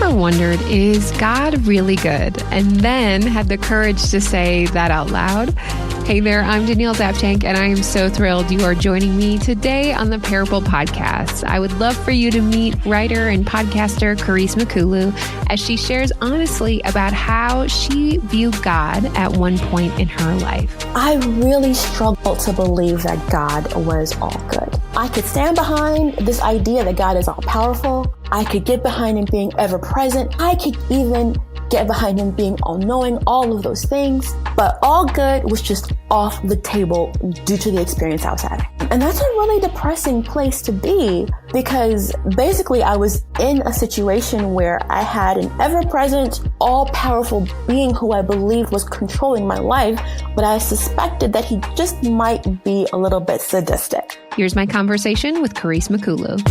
ever wondered, is God really good? And then had the courage to say that out loud? Hey there, I'm Danielle Zapchenk, and I am so thrilled you are joining me today on the Parable Podcast. I would love for you to meet writer and podcaster Careese Mukulu as she shares honestly about how she viewed God at one point in her life. I really struggled to believe that God was all good. I could stand behind this idea that God is all powerful. I could get behind him being ever present. I could even get behind him being all-knowing, all of those things. But all good was just off the table due to the experience I was having. And that's a really depressing place to be, because basically I was in a situation where I had an ever-present, all-powerful being who I believed was controlling my life, but I suspected that he just might be a little bit sadistic. Here's my conversation with Careese Mukulu.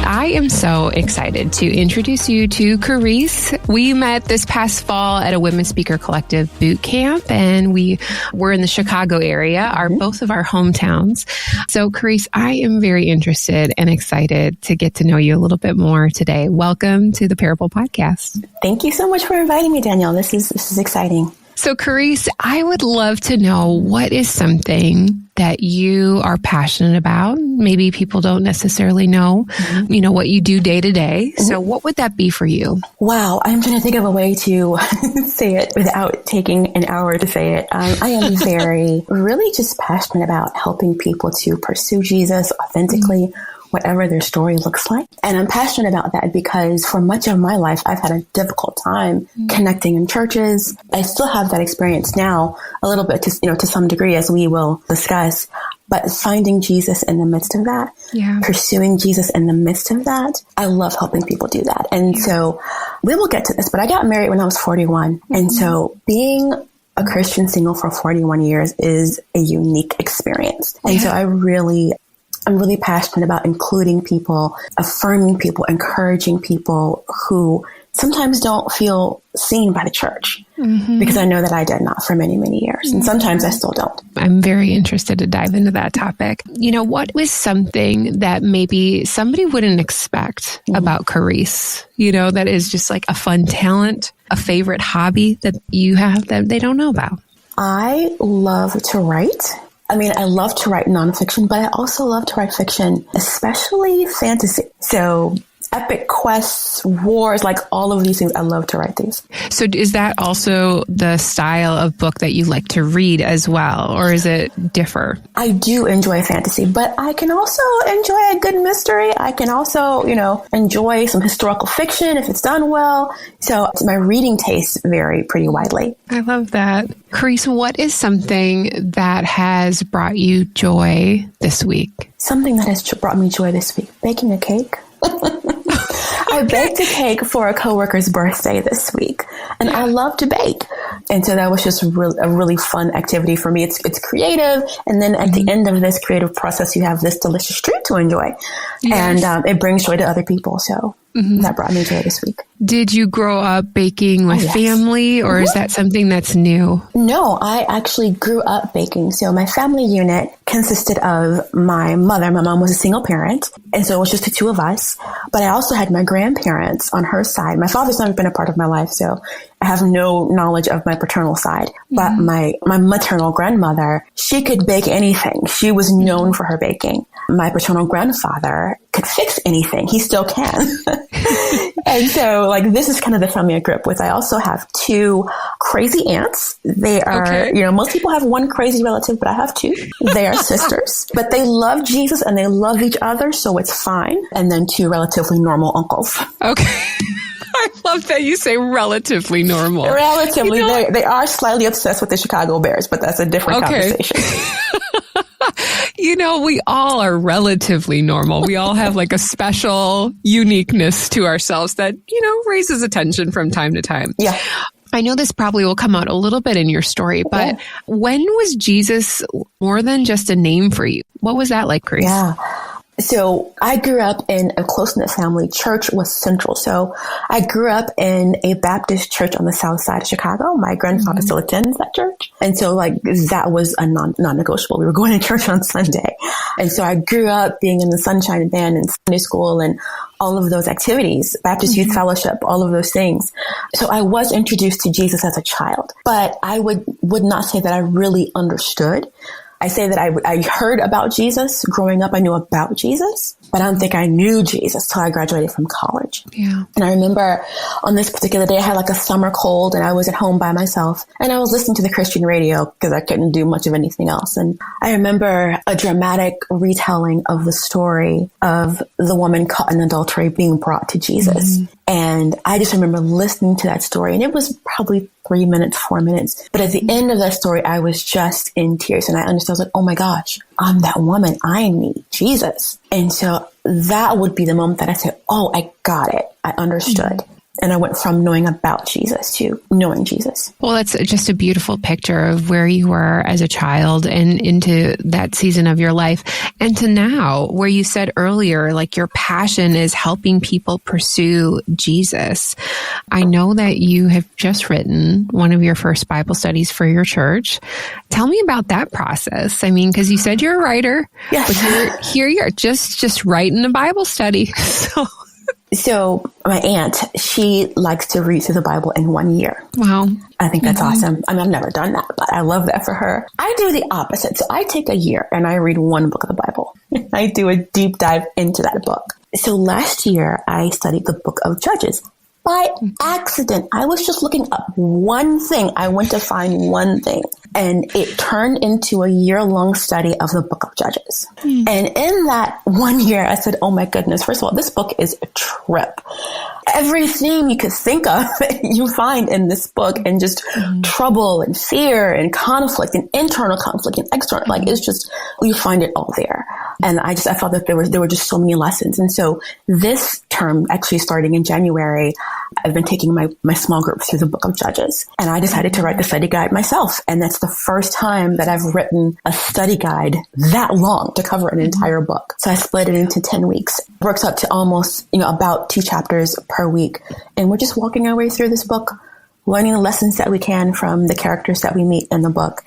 I am so excited to introduce you to Careese. We met this past fall at a Women's Speaker Collective boot camp, and we were in the Chicago area, both of our hometowns. So Careese, I am very interested and excited to get to know you a little bit more today. Welcome to the Parable Podcast. Thank you so much for inviting me, Danielle. This is exciting. So Careese, I would love to know, what is something that you are passionate about? Maybe people don't necessarily know, what you do day to day. So what would that be for you? Wow. I'm trying to think of a way to say it without taking an hour to say it. I am really just passionate about helping people to pursue Jesus authentically, whatever their story looks like. And I'm passionate about that because for much of my life, I've had a difficult time connecting in churches. I still have that experience now, a little bit to some degree, as we will discuss, but finding Jesus in the midst of that, pursuing Jesus in the midst of that, I love helping people do that. And so we will get to this, but I got married when I was 41. And so being a Christian single for 41 years is a unique experience. And so I'm really passionate about including people, affirming people, encouraging people who sometimes don't feel seen by the church, because I know that I did not for many, many years. And sometimes I still don't. I'm very interested to dive into that topic. What was something that maybe somebody wouldn't expect about Careese, that is just like a fun talent, a favorite hobby that you have that they don't know about? I love to write. I love to write nonfiction, but I also love to write fiction, especially fantasy. So epic quests, wars, like all of these things. I love to write these. So is that also the style of book that you like to read as well, or is it differ? I do enjoy fantasy, but I can also enjoy a good mystery. I can also, enjoy some historical fiction if it's done well. So my reading tastes vary pretty widely. I love that. Careese, what is something that has brought you joy this week? Something that has brought me joy this week? Baking a cake. I baked a cake for a coworker's birthday this week, and I love to bake. And so that was just a really fun activity for me. It's creative. And then at the end of this creative process, you have this delicious treat to enjoy. Yes. And it brings joy to other people. So that brought me joy this week. Did you grow up baking with family, or is that something that's new? No, I actually grew up baking. So my family unit consisted of my mother. My mom was a single parent, and so it was just the two of us. But I also had my grandparents on her side. My father's never been a part of my life, so I have no knowledge of my paternal side. But my maternal grandmother, she could bake anything. She was known for her baking. My paternal grandfather could fix anything. He still can. And so, this is kind of the family I grew up with. I also have two crazy aunts. They are, most people have one crazy relative, but I have two. They are sisters, but they love Jesus and they love each other, so it's fine. And then two relatively normal uncles. Okay. I love that you say relatively normal. Relatively. They are slightly obsessed with the Chicago Bears, but that's a different conversation. We all are relatively normal. We all have a special uniqueness to ourselves that, raises attention from time to time. Yeah. I know this probably will come out a little bit in your story, but when was Jesus more than just a name for you? What was that like, Careese? Yeah. So I grew up in a close-knit family. Church was central. So I grew up in a Baptist church on the south side of Chicago. My grandfather still attends that church. And so like that was a non-negotiable. We were going to church on Sunday. And so I grew up being in the Sunshine Band and Sunday school and all of those activities, Baptist Youth Fellowship, all of those things. So I was introduced to Jesus as a child, but I would not say that I really understood. I say that I heard about Jesus growing up. I knew about Jesus, but I don't think I knew Jesus till I graduated from college. Yeah. And I remember on this particular day, I had like a summer cold and I was at home by myself and I was listening to the Christian radio because I couldn't do much of anything else. And I remember a dramatic retelling of the story of the woman caught in adultery being brought to Jesus. And I just remember listening to that story, and it was probably 3 minutes, 4 minutes. But at the end of that story, I was just in tears, and I understood. I was like, oh my gosh, I'm that woman. I need Jesus. And so that would be the moment that I said, oh, I got it. I understood. And I went from knowing about Jesus to knowing Jesus. Well, that's just a beautiful picture of where you were as a child and into that season of your life. And to now, where you said earlier, like your passion is helping people pursue Jesus. I know that you have just written one of your first Bible studies for your church. Tell me about that process. I mean, because you said you're a writer, yes. But here you're just writing a Bible study. So my aunt, she likes to read through the Bible in 1 year. Wow. I think that's awesome. I mean, I've never done that, but I love that for her. I do the opposite. So I take a year and I read one book of the Bible. I do a deep dive into that book. So last year I studied the book of Judges. By accident, I was just looking up one thing. I went to find one thing, and it turned into a year-long study of the book of Judges. And in that 1 year, I said, oh my goodness, first of all, this book is a trip. Everything you could think of, you find in this book, and just trouble and fear and conflict and internal conflict and external, like it's just, you find it all there. And I felt that there were just so many lessons. And so this term, actually starting in January, I've been taking my small group through the book of Judges, and I decided to write the study guide myself. And that's the first time that I've written a study guide that long to cover an entire book. So I split it into 10 weeks. It works out to almost, about 2 chapters per week. And we're just walking our way through this book, learning the lessons that we can from the characters that we meet in the book.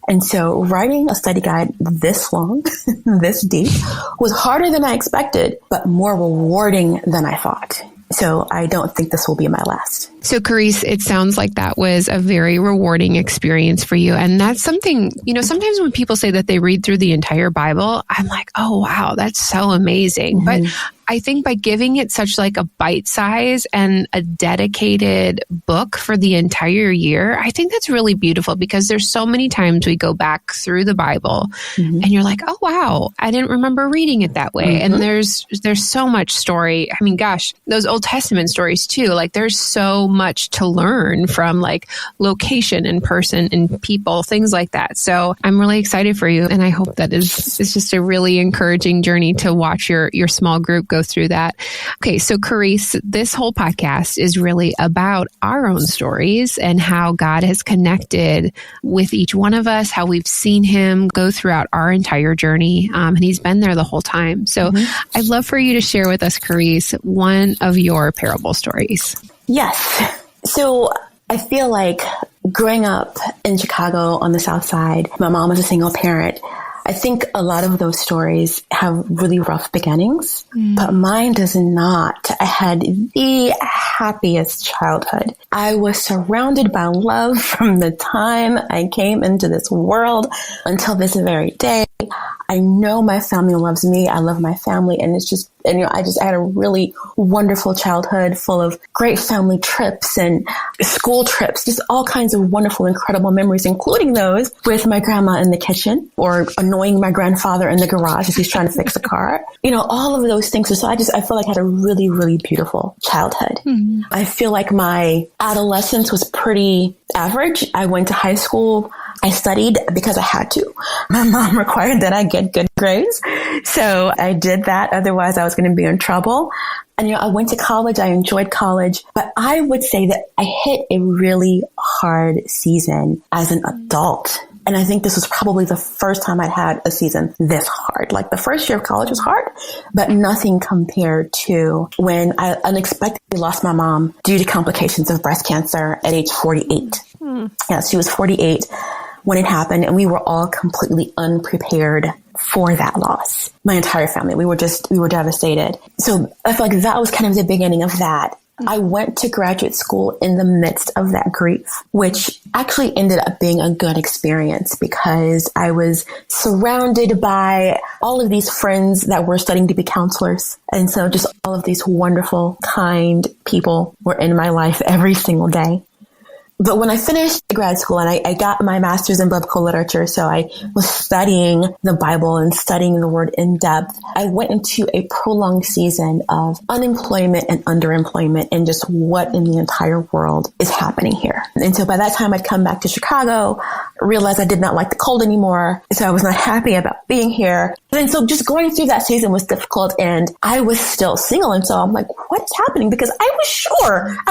And so writing a study guide this long, this deep, was harder than I expected, but more rewarding than I thought. So I don't think this will be my last. So Careese, it sounds like that was a very rewarding experience for you. And that's something, sometimes when people say that they read through the entire Bible, I'm like, oh, wow, that's so amazing. But I think by giving it such like a bite size and a dedicated book for the entire year, I think that's really beautiful, because there's so many times we go back through the Bible and you're like, oh, wow, I didn't remember reading it that way. And there's so much story. I mean, gosh, those Old Testament stories too, like there's so much to learn from like location and person and people, things like that. So I'm really excited for you. And I hope that is just a really encouraging journey to watch your small group go through that. Okay, so Careese, this whole podcast is really about our own stories and how God has connected with each one of us, how we've seen him go throughout our entire journey. And he's been there the whole time. So I'd love for you to share with us, Careese, one of your parable stories. Yes. So I feel like growing up in Chicago on the South Side, my mom was a single parent. I think a lot of those stories have really rough beginnings, but mine does not. I had the happiest childhood. I was surrounded by love from the time I came into this world until this very day. I know my family loves me. I love my family. And it's just, I had a really wonderful childhood full of great family trips and school trips, just all kinds of wonderful, incredible memories, including those with my grandma in the kitchen or annoying my grandfather in the garage as he's trying to fix a car. All of those things. So I feel like I had a really, really beautiful childhood. I feel like my adolescence was pretty average. I went to high school. I studied because I had to. My mom required that I get good grades. So I did that. Otherwise, I was going to be in trouble. And, I went to college. I enjoyed college. But I would say that I hit a really hard season as an adult. And I think this was probably the first time I'd had a season this hard. Like the first year of college was hard, but nothing compared to when I unexpectedly lost my mom due to complications of breast cancer at age 48. Yeah, she was 48 when it happened, and we were all completely unprepared for that loss. My entire family, we were devastated. So I feel like that was kind of the beginning of that. I went to graduate school in the midst of that grief, which actually ended up being a good experience because I was surrounded by all of these friends that were studying to be counselors. And so just all of these wonderful, kind people were in my life every single day. But when I finished grad school and I got my master's in biblical literature, so I was studying the Bible and studying the word in depth, I went into a prolonged season of unemployment and underemployment and just what in the entire world is happening here. And so by that time I'd come back to Chicago, realized I did not like the cold anymore. So I was not happy about being here. And so just going through that season was difficult, and I was still single. And so I'm like, what's happening? Because I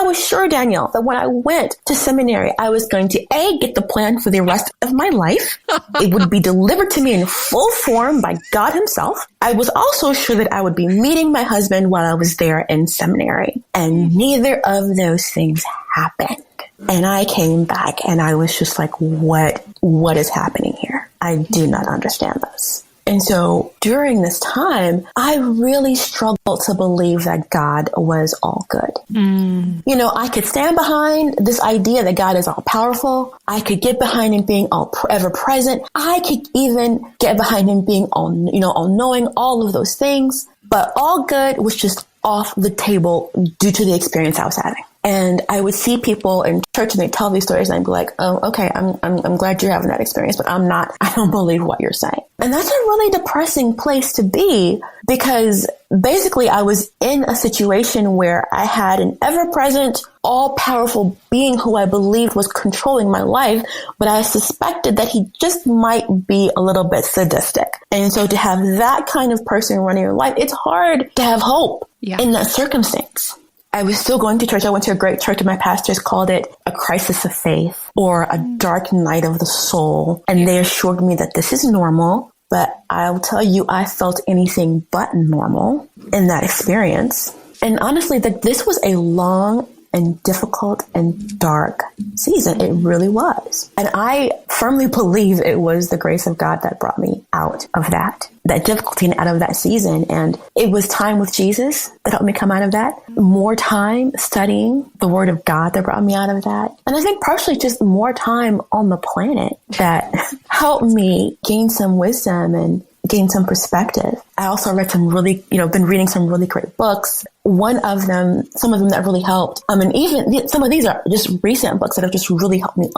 was sure, Danielle, that when I went to seminary, I was going to get the plan for the rest of my life. It would be delivered to me in full form by God himself. I was also sure that I would be meeting my husband while I was there in seminary. And neither of those things happened. And I came back and I was just like, what is happening here? I do not understand this. And so during this time, I really struggled to believe that God was all good. You know, I could stand behind this idea that God is all powerful. I could get behind him being all ever present. I could even get behind him being all knowing, all of those things. But all good was just off the table due to the experience I was having. And I would see people in church and they'd tell these stories and I'd be like, oh, okay, I'm glad you're having that experience, but I don't believe what you're saying. And that's a really depressing place to be because basically I was in a situation where I had an ever-present, all-powerful being who I believed was controlling my life, but I suspected that he just might be a little bit sadistic. And so to have that kind of person running your life, it's hard to have hope in that circumstance. I was still going to church. I went to a great church and my pastors called it a crisis of faith or a dark night of the soul. And they assured me that this is normal. But I'll tell you, I felt anything but normal in that experience. And honestly, that this was a long and difficult and dark season. It really was. And I firmly believe it was the grace of God that brought me out of that difficulty and out of that season. And it was time with Jesus that helped me come out of that. More time studying the word of God that brought me out of that. And I think partially just more time on the planet that helped me gain some wisdom and gain some perspective. I also read been reading some really great books. Some of them that really helped. Even some of these are just recent books that have just really helped me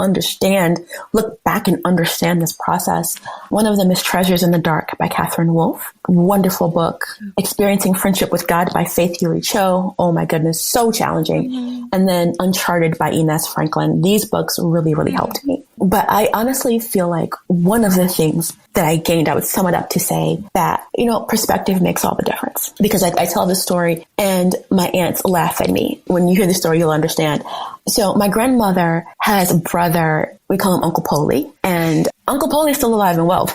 look back and understand this process. One of them is Treasures in the Dark by Catherine Wolfe. Wonderful book. Experiencing Friendship with God by Faith Yuri Cho. Oh my goodness, so challenging. And then Uncharted by Ines Franklin. These books really, really helped me. But I honestly feel like one of the things that I gained, I would sum it up to say that, perspective makes all the difference. Because I tell this story and my aunts laugh at me. When you hear the story, you'll understand. So my grandmother has a brother, we call him Uncle Polly, and Uncle Polly's still alive and well.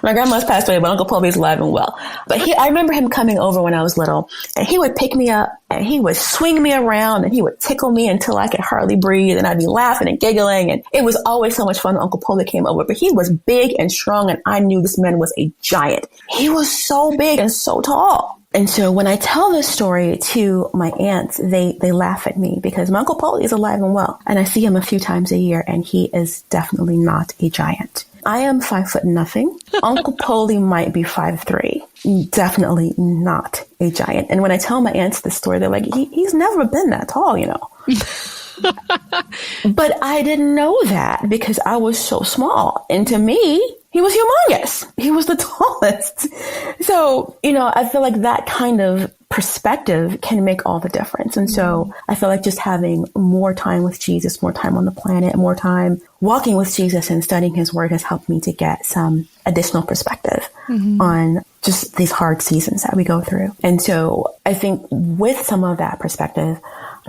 My grandma's passed away, but Uncle Polly's alive and well. But I remember him coming over when I was little, and he would pick me up, and he would swing me around, and he would tickle me until I could hardly breathe, and I'd be laughing and giggling, and it was always so much fun when Uncle Polly came over. But he was big and strong, and I knew this man was a giant. He was so big and so tall. And so when I tell this story to my aunts, they laugh at me because my Uncle Polly is alive and well. And I see him a few times a year, and he is definitely not a giant. I am 5 foot nothing. Uncle Polly might be 5'3". Definitely not a giant. And when I tell my aunts this story, they're like, he's never been that tall, But I didn't know that because I was so small. And to me, he was humongous. He was the tallest. So, I feel like that kind of perspective can make all the difference. And so I feel like just having more time with Jesus, more time on the planet, more time walking with Jesus and studying his word has helped me to get some additional perspective on just these hard seasons that we go through. And so I think with some of that perspective,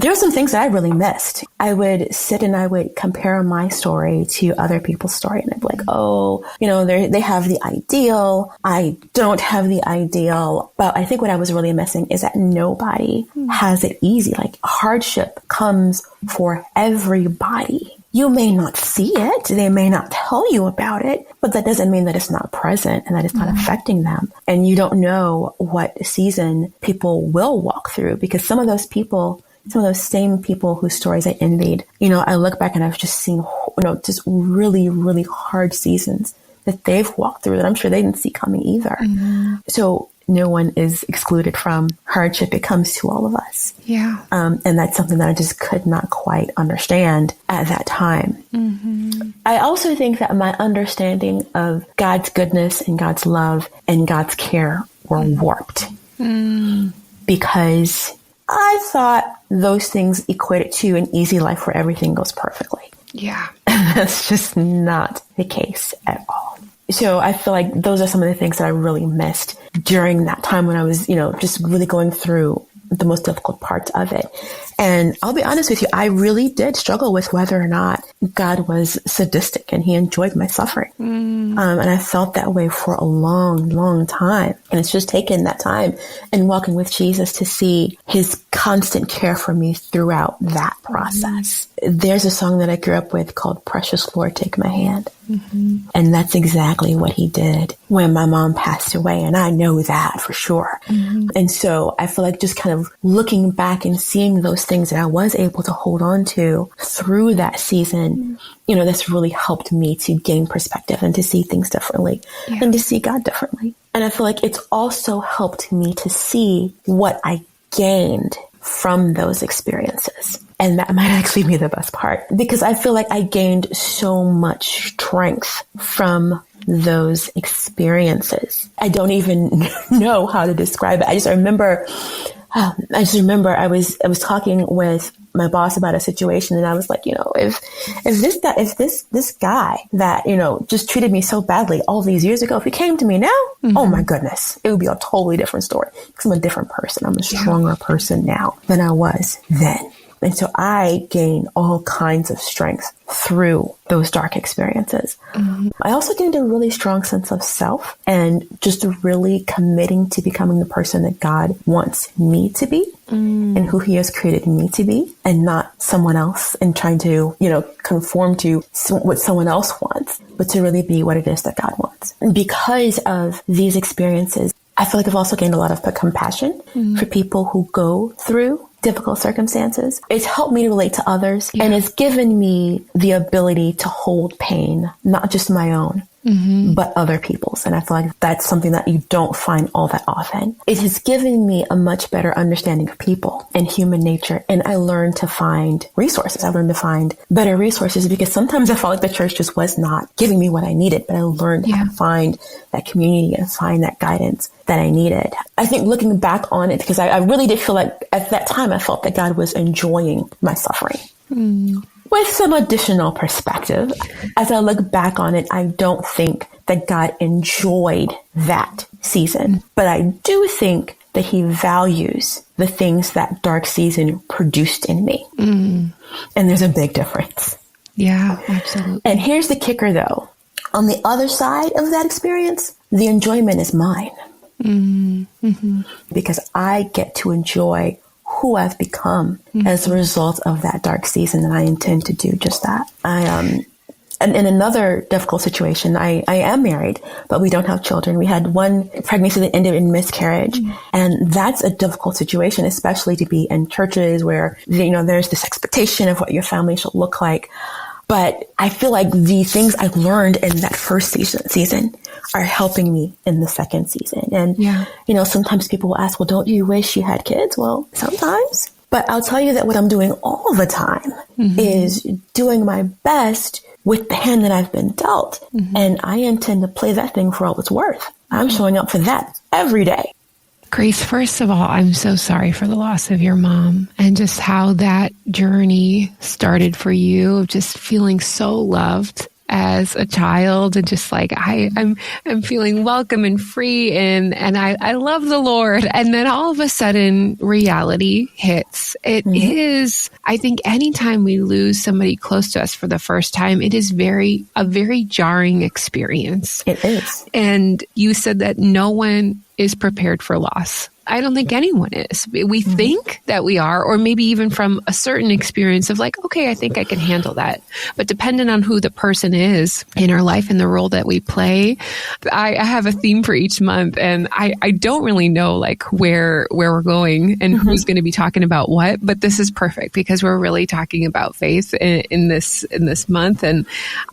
there were some things that I really missed. I would sit and I would compare my story to other people's story. And I'd be like, oh, they have the ideal. I don't have the ideal. But I think what I was really missing is that nobody has it easy. Like hardship comes for everybody. You may not see it. They may not tell you about it, but that doesn't mean that it's not present and that it's not affecting them. And you don't know what season people will walk through, because some of those same people whose stories I envied, I look back and I've just seen, just really, really hard seasons that they've walked through that I'm sure they didn't see coming either. So no one is excluded from hardship. It comes to all of us. Yeah. And that's something that I just could not quite understand at that time. I also think that my understanding of God's goodness and God's love and God's care were warped because I thought those things equated to an easy life where everything goes perfectly. Yeah. That's just not the case at all. So I feel like those are some of the things that I really missed during that time when I was, just really going through the most difficult parts of it. And I'll be honest with you, I really did struggle with whether or not God was sadistic and he enjoyed my suffering. And I felt that way for a long, long time. And it's just taken that time and walking with Jesus to see his constant care for me throughout that process. There's a song that I grew up with called Precious Lord, Take My Hand. And that's exactly what he did when my mom passed away. And I know that for sure. And so I feel like just kind of looking back and seeing those things that I was able to hold on to through that season, that's really helped me to gain perspective and to see things differently and to see God differently. And I feel like it's also helped me to see what I gained from those experiences. And that might actually be the best part, because I feel like I gained so much strength from those experiences. I don't even know how to describe it. I just remember I was talking with my boss about a situation, and I was like, if this guy that, just treated me so badly all these years ago, if he came to me now, oh my goodness, it would be a totally different story, because I'm a different person. I'm a stronger person now than I was then. And so I gained all kinds of strength through those dark experiences. I also gained a really strong sense of self and just really committing to becoming the person that God wants me to be and who he has created me to be, and not someone else and trying to, conform to what someone else wants, but to really be what it is that God wants. And because of these experiences, I feel like I've also gained a lot of compassion for people who go through difficult circumstances. It's helped me to relate to others, and it's given me the ability to hold pain, not just my own, but other people's. And I feel like that's something that you don't find all that often. It has given me a much better understanding of people and human nature. And I learned to find resources. I learned to find better resources, because sometimes I felt like the church just was not giving me what I needed, but I learned how to find that community and find that guidance that I needed. I think looking back on it, because I really did feel like at that time I felt that God was enjoying my suffering. With some additional perspective, as I look back on it, I don't think that God enjoyed that season, but I do think that he values the things that dark season produced in me. And there's a big difference. Yeah, absolutely. And here's the kicker though. On the other side of that experience, the enjoyment is mine. Because I get to enjoy who I've become as a result of that dark season, and I intend to do just that. And in another difficult situation, I am married, but we don't have children. We had one pregnancy that ended in miscarriage, and that's a difficult situation, especially to be in churches where, there's this expectation of what your family should look like. But I feel like the things I learned in that first season are helping me in the second season. And, sometimes people will ask, well, don't you wish you had kids? Well, sometimes. But I'll tell you that what I'm doing all the time is doing my best with the hand that I've been dealt. And I intend to play that thing for all it's worth. I'm showing up for that every day. Careese, first of all, I'm so sorry for the loss of your mom, and just how that journey started for you of just feeling so loved as a child and just like, I'm feeling welcome and free and I love the Lord. And then all of a sudden reality hits. It is, I think anytime we lose somebody close to us for the first time, it is a very jarring experience. It is. And you said that no one is prepared for loss. I don't think anyone is. We think that we are, or maybe even from a certain experience of like, okay, I think I can handle that. But depending on who the person is in our life and the role that we play, I have a theme for each month, and I don't really know like where we're going and who's going to be talking about what. But this is perfect because we're really talking about faith in this month. And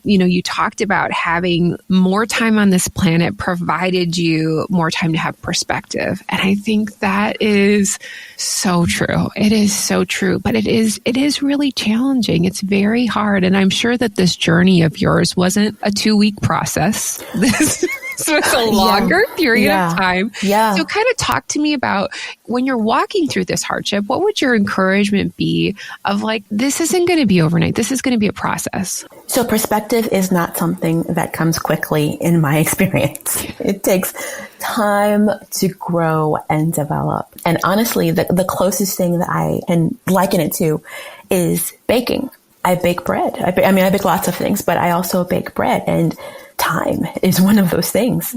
you talked about having more time on this planet provided you more time to have perspective, and I think that is so true. It is so true, but it is really challenging. It's very hard. And I'm sure that this journey of yours wasn't a 2-week process. So it's a longer period of time. Yeah. So kind of talk to me about when you're walking through this hardship, what would your encouragement be of like, this isn't going to be overnight. This is going to be a process. So perspective is not something that comes quickly in my experience. It takes time to grow and develop. And honestly, the closest thing that I can liken it to is baking. I bake bread. I bake lots of things, but I also bake bread, and time is one of those things.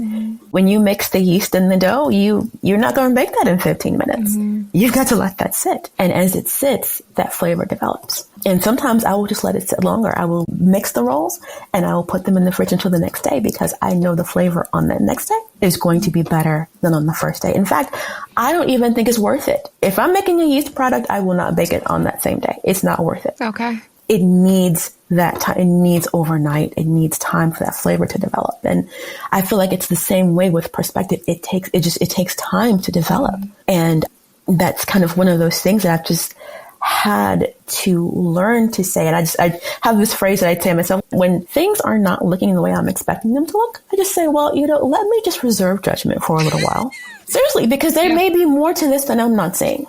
When you mix the yeast in the dough, you're not going to bake that in 15 minutes. You've got to let that sit. And as it sits, that flavor develops. And sometimes I will just let it sit longer. I will mix the rolls and I will put them in the fridge until the next day because I know the flavor on the next day is going to be better than on the first day. In fact, I don't even think it's worth it. If I'm making a yeast product, I will not bake it on that same day. It's not worth it. Okay. It needs that time. It needs overnight. It needs time for that flavor to develop. And I feel like it's the same way with perspective. It takes time to develop. And that's kind of one of those things that I've just had to learn to say. And I have this phrase that I say to myself, when things are not looking the way I'm expecting them to look, I just say, well, let me just reserve judgment for a little while. Seriously, because there may be more to this than I'm not seeing.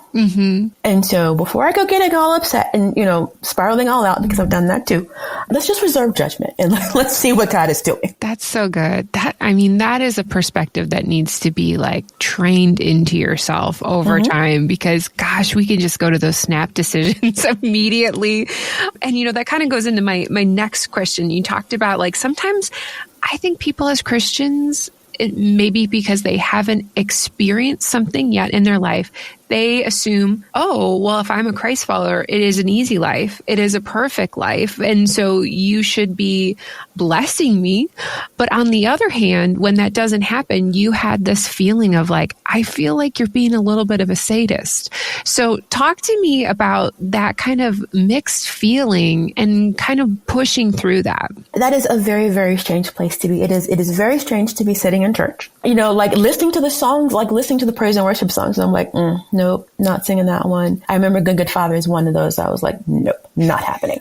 And so before I go getting all upset and, spiraling all out, because I've done that too, let's just reserve judgment and let's see what God is doing. That's so good. That is a perspective that needs to be like trained into yourself over time, because gosh, we can just go to those snap decisions immediately. And, that kind of goes into my next question. You talked about like, sometimes I think people as Christians, it may be because they haven't experienced something yet in their life. They assume, oh, well, if I'm a Christ follower, it is an easy life. It is a perfect life. And so you should be blessing me. But on the other hand, when that doesn't happen, you had this feeling of like, I feel like you're being a little bit of a sadist. So talk to me about that kind of mixed feeling and kind of pushing through that. That is a very, very strange place to be. It is very strange to be sitting in church, like listening to the songs, like listening to the praise and worship songs. And I'm like, nope, not singing that one. I remember Good Father is one of those. I was like, nope, not happening.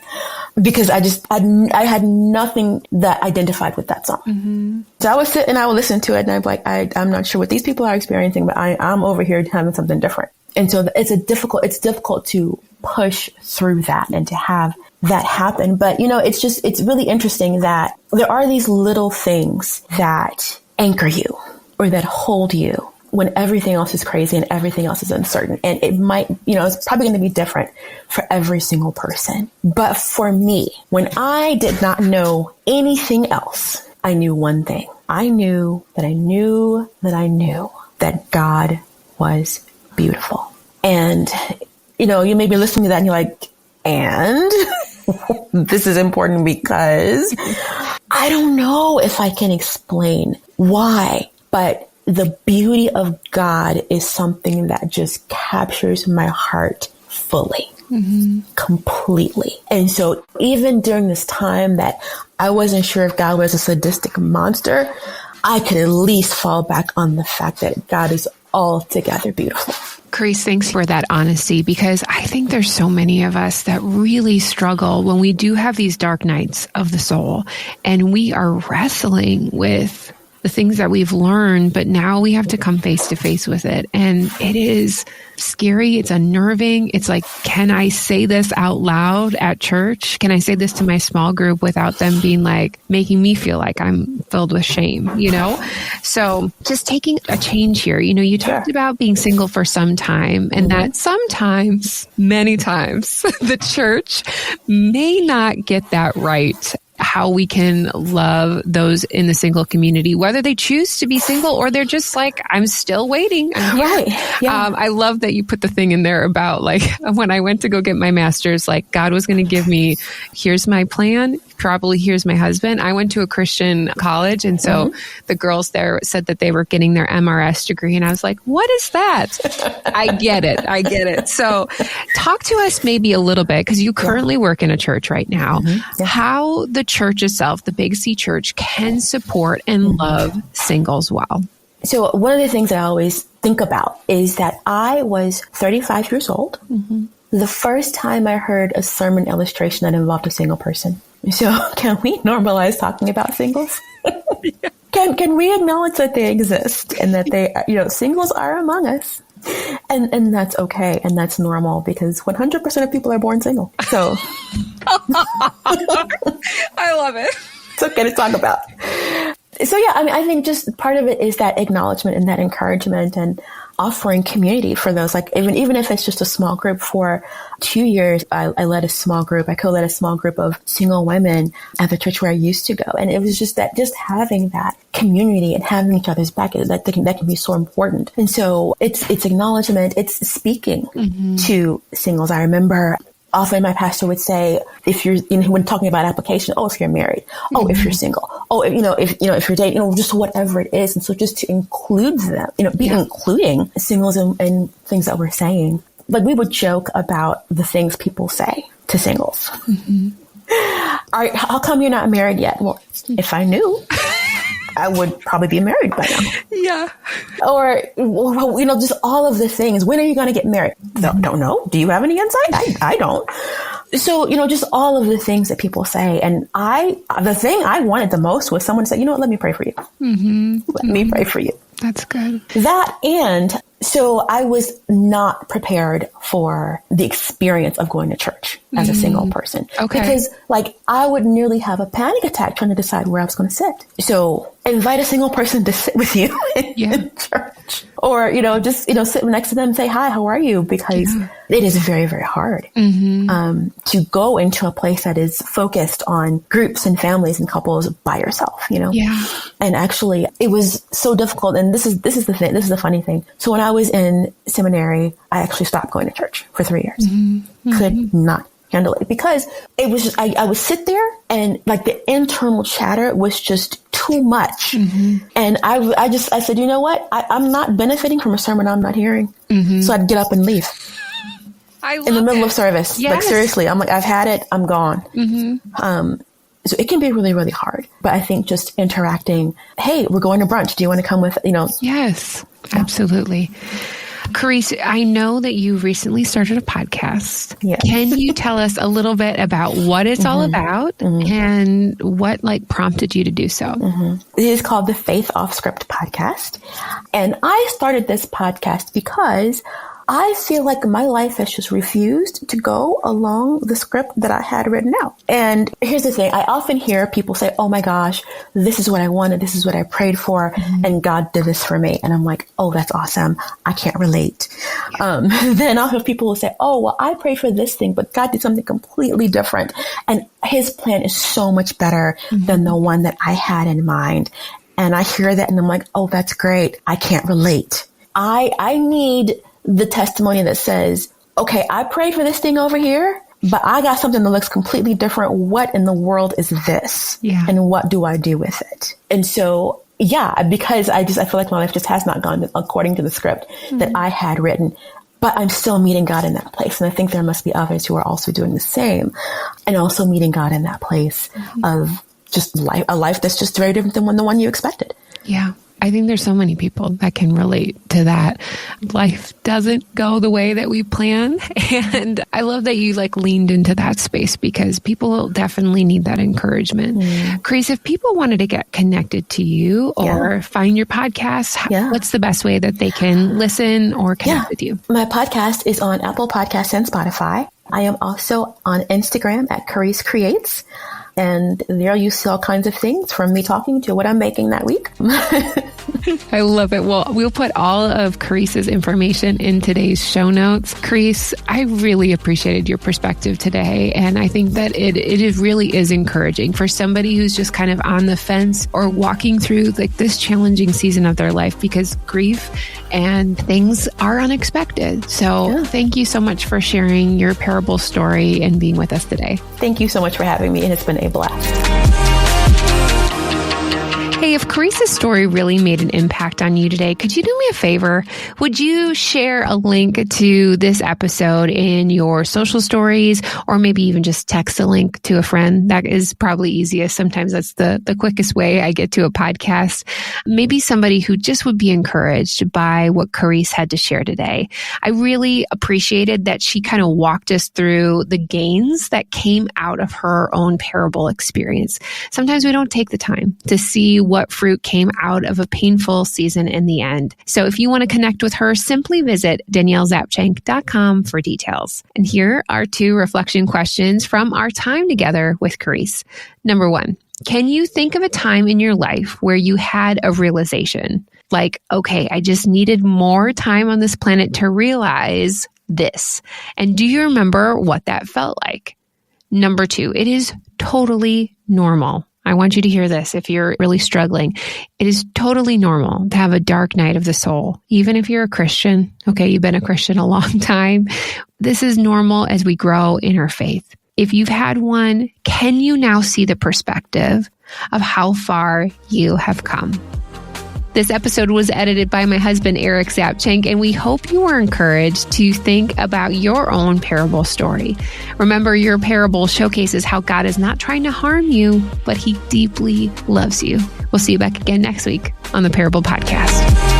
Because I had nothing that identified with that song. So I would sit and I would listen to it and I'd be like, I'm not sure what these people are experiencing, but I'm over here having something different. And so it's difficult to push through that and to have that happen. But, it's really interesting that there are these little things that anchor you or that hold you when everything else is crazy and everything else is uncertain. And it might, it's probably going to be different for every single person. But for me, when I did not know anything else, I knew one thing. I knew that I knew that I knew that God was beautiful. And, you may be listening to that and you're like, and this is important because I don't know if I can explain why, but the beauty of God is something that just captures my heart fully, completely. And so even during this time that I wasn't sure if God was a sadistic monster, I could at least fall back on the fact that God is altogether beautiful. Careese, thanks for that honesty, because I think there's so many of us that really struggle when we do have these dark nights of the soul and we are wrestling with the things that we've learned, but now we have to come face to face with it. And it is scary. It's unnerving. It's like, can I say this out loud at church? Can I say this to my small group without them being like, making me feel like I'm filled with shame, you know? So just taking a change here. You know, you talked about being single for some time, and that sometimes, many times, the church may not get that right. How we can love those in the single community, whether they choose to be single or they're just like, I'm still waiting. Right. Yeah. I love that you put the thing in there about like, when I went to go get my master's, like God was going to give me, here's my plan. Probably here's my husband. I went to a Christian college. And so the girls there said that they were getting their MRS degree. And I was like, what is that? I get it. So talk to us maybe a little bit, because you currently work in a church right now, how the church itself, the Big C Church, can support and love singles well. So one of the things that I always think about is that I was 35 years old the first time I heard a sermon illustration that involved a single person. So can we normalize talking about singles? Can we acknowledge that they exist and that they, you know, singles are among us? And that's okay. And that's normal, because 100% of people are born single. So I love it. It's okay to talk about. So yeah, I mean, I think just part of it is that acknowledgement and that encouragement and offering community for those, like even if it's just a small group. For 2 years, I led a small group. I co-led a small group of single women at the church where I used to go. And it was just that, just having that community and having each other's back, that can be so important. And so it's acknowledgement, it's speaking to singles. I remember often my pastor would say, if you're, you know, when talking about application, if you're married, if you're single, if you're dating, just whatever it is. And so just to include them, including singles and things that we're saying. Like, we would joke about the things people say to singles. How come you're not married yet? Well, if I knew, I would probably be married by now. Yeah. Or, just all of the things. When are you going to get married? Don't know. Do you have any insight? I don't. So, just all of the things that people say. And the thing I wanted the most was someone to say, you know what, let me pray for you. Let me pray for you. That's good. That, and so I was not prepared for the experience of going to church as a single person. Okay. Because I would nearly have a panic attack trying to decide where I was going to sit. So invite a single person to sit with you in church. Or, just sit next to them and say, hi, how are you? Because it is very, very hard to go into a place that is focused on groups and families and couples by yourself, Yeah. And actually, it was so difficult. And this is the thing. This is the funny thing. So when I was in seminary, I actually stopped going to church for 3 years. Could not handle it, because it was just, I would sit there and the internal chatter was just too much. And I said, you know what? I'm not benefiting from a sermon I'm not hearing. So I'd get up and leave. In the middle of service. Yes. Seriously, I'm I've had it. I'm gone. So it can be really, really hard. But I think just interacting, hey, we're going to brunch. Do you want to come with, Yes, absolutely. Careese, I know that you recently started a podcast. Yes. Can you tell us a little bit about what it's all about and what prompted you to do so? It is called the Faith Off Script podcast. And I started this podcast because I feel like my life has just refused to go along the script that I had written out. And here's the thing. I often hear people say, oh my gosh, this is what I wanted. This is what I prayed for. And God did this for me. And I'm like, oh, that's awesome. I can't relate. Then I'll have people who say, oh, well, I prayed for this thing, but God did something completely different. And his plan is so much better than the one that I had in mind. And I hear that and I'm like, oh, that's great. I can't relate. I need the testimony that says, okay, I prayed for this thing over here, but I got something that looks completely different. What in the world is this? Yeah. And what do I do with it? And so, because I feel like my life just has not gone according to the script that I had written, but I'm still meeting God in that place. And I think there must be others who are also doing the same and also meeting God in that place of just life, a life that's just very different than the one you expected. Yeah. I think there's so many people that can relate to that. Life doesn't go the way that we plan. And I love that you leaned into that space because people definitely need that encouragement. Careese, if people wanted to get connected to you or find your podcast, what's the best way that they can listen or connect with you? My podcast is on Apple Podcasts and Spotify. I am also on Instagram at Careese Creates. And there you see all kinds of things from me talking to what I'm making that week. I love it. Well, we'll put all of Careese's information in today's show notes. Careese, I really appreciated your perspective today. And I think that it really is encouraging for somebody who's just kind of on the fence or walking through this challenging season of their life, because grief and things are unexpected. So thank you so much for sharing your parable story and being with us today. Thank you so much for having me. And it's been a blast. Hey, if Careese's story really made an impact on you today, could you do me a favor? Would you share a link to this episode in your social stories, or maybe even just text a link to a friend? That is probably easiest. Sometimes that's the quickest way I get to a podcast. Maybe somebody who just would be encouraged by what Careese had to share today. I really appreciated that she kind of walked us through the gains that came out of her own parable experience. Sometimes we don't take the time to see what fruit came out of a painful season in the end. So if you want to connect with her, simply visit daniellezapchenk.com for details. And here are 2 reflection questions from our time together with Careese. Number 1, can you think of a time in your life where you had a realization? Okay, I just needed more time on this planet to realize this. And do you remember what that felt like? Number 2, it is totally normal. I want you to hear this if you're really struggling. It is totally normal to have a dark night of the soul, even if you're a Christian. Okay, you've been a Christian a long time. This is normal as we grow in our faith. If you've had one, can you now see the perspective of how far you have come? This episode was edited by my husband, Eric Zapchenk, and we hope you are encouraged to think about your own parable story. Remember, your parable showcases how God is not trying to harm you, but He deeply loves you. We'll see you back again next week on the Parable Podcast.